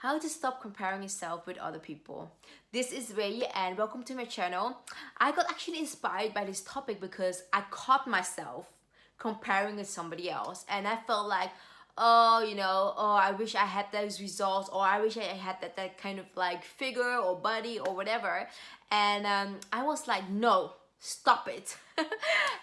how to stop comparing yourself with other people. This is Ray and welcome to my channel. I got actually inspired by this topic because I caught myself comparing with somebody else and I felt like, I wish I had those results, or I wish I had that kind of like figure or body or whatever. And I was like, no, stop it.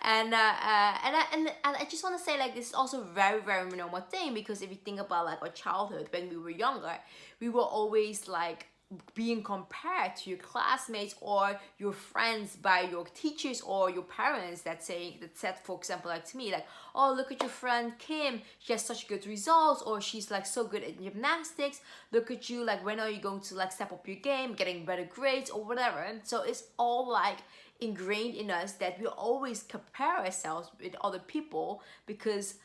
And I just want to say, like, this is also a very, very normal thing, because if you think about like our childhood when we were younger, we were always like being compared to your classmates or your friends by your teachers or your parents that said, for example, like to me, like, oh, look at your friend Kim, she has such good results, or she's like so good at gymnastics, look at you, like, when are you going to like step up your game, getting better grades or whatever. And so it's all like ingrained in us that we always compare ourselves with other people because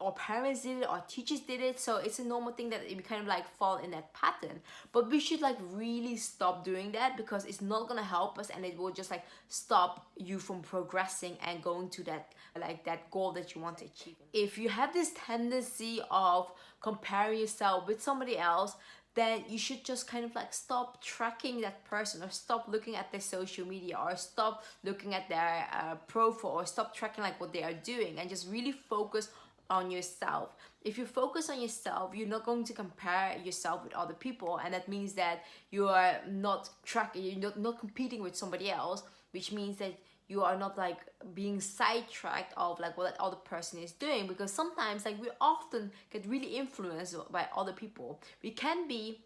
our parents did it, our teachers did it, so it's a normal thing that we kind of like fall in that pattern. But we should like really stop doing that, because it's not gonna help us, and it will just like stop you from progressing and going to that like that goal that you want to achieve. If you have this tendency of comparing yourself with somebody else, then you should just kind of like stop tracking that person, or stop looking at their social media, or stop looking at their profile, or stop tracking like what they are doing, and just really focus on yourself. If you focus on yourself, you're not going to compare yourself with other people, and that means that you are not tracking, you're not competing with somebody else, which means that you are not like being sidetracked of like what that other person is doing. Because sometimes like we often get really influenced by other people. We can be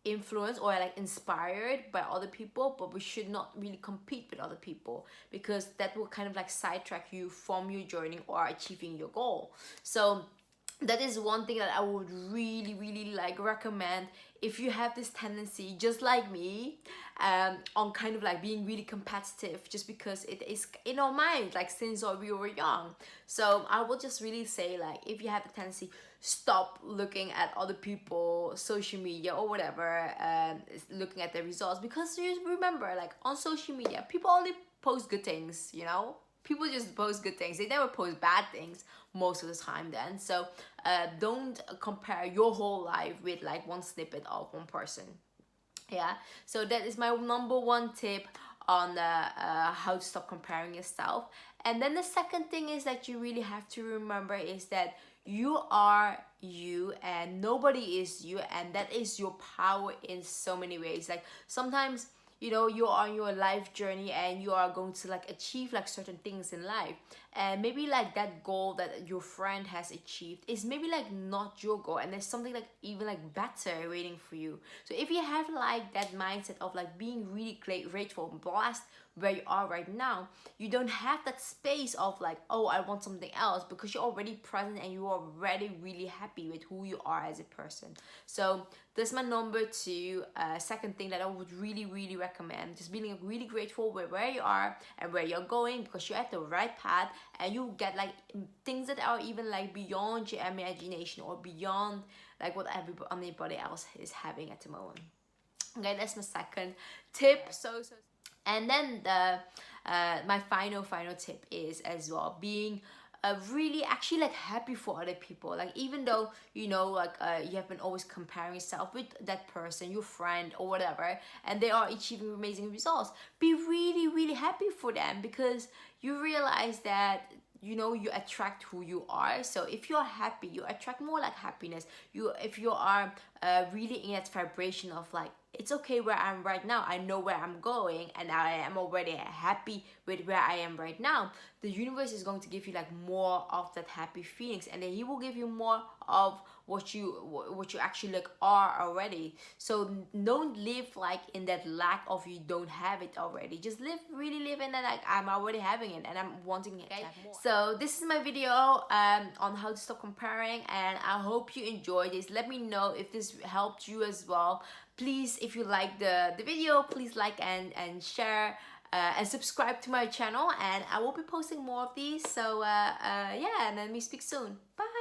influenced or like inspired by other people, but we should not really compete with other people, because that will kind of like sidetrack you from your journey or achieving your goal. So that is one thing that I would really like recommend if you have this tendency, just like me, on kind of like being really competitive, just because it is in our mind like since we were young. So I will just really say, like, if you have the tendency, stop looking at other people social media or whatever, looking at their results, because you remember, like, on social media people only post good things, people just post good things, they never post bad things most of the time. Then so don't compare your whole life with like one snippet of one person. Yeah, so that is my number one tip on how to stop comparing yourself. And then the second thing is that you really have to remember is that you are you and nobody is you, and that is your power in so many ways. Like, sometimes you're on your life journey and you are going to like achieve like certain things in life, and maybe like that goal that your friend has achieved is maybe like not your goal, and there's something like even like better waiting for you. So if you have like that mindset of like being really grateful and blessed where you are right now, you don't have that space of like, oh, I want something else, because you're already present and you are already really happy with who you are as a person. So that's my number two, second thing that I would really recommend, just being really grateful with where you are and where you're going, because you're at the right path, and you get like things that are even like beyond your imagination or beyond like what anybody else is having at the moment. Okay, that's my second tip. And then the my final tip is as well being really actually like happy for other people. Like, even though like you have been always comparing yourself with that person, your friend or whatever, and they are achieving amazing results, be really happy for them, because you realize that you attract who you are. So if you're happy, you attract more like happiness. If you are really in that vibration of like, it's okay where I'm right now, I know where I'm going, and I am already happy with where I am right now, the universe is going to give you like more of that happy feelings, and then he will give you more of what you actually like are already. So don't live like in that lack of you don't have it already. Just really live in that like, I'm already having it and I'm wanting it to have more. So this is my video on how to stop comparing, and I hope you enjoyed this. Let me know if this helped you as well. Please, if you like the video, please like and share and subscribe to my channel, and I will be posting more of these. So yeah, and then we speak soon. Bye.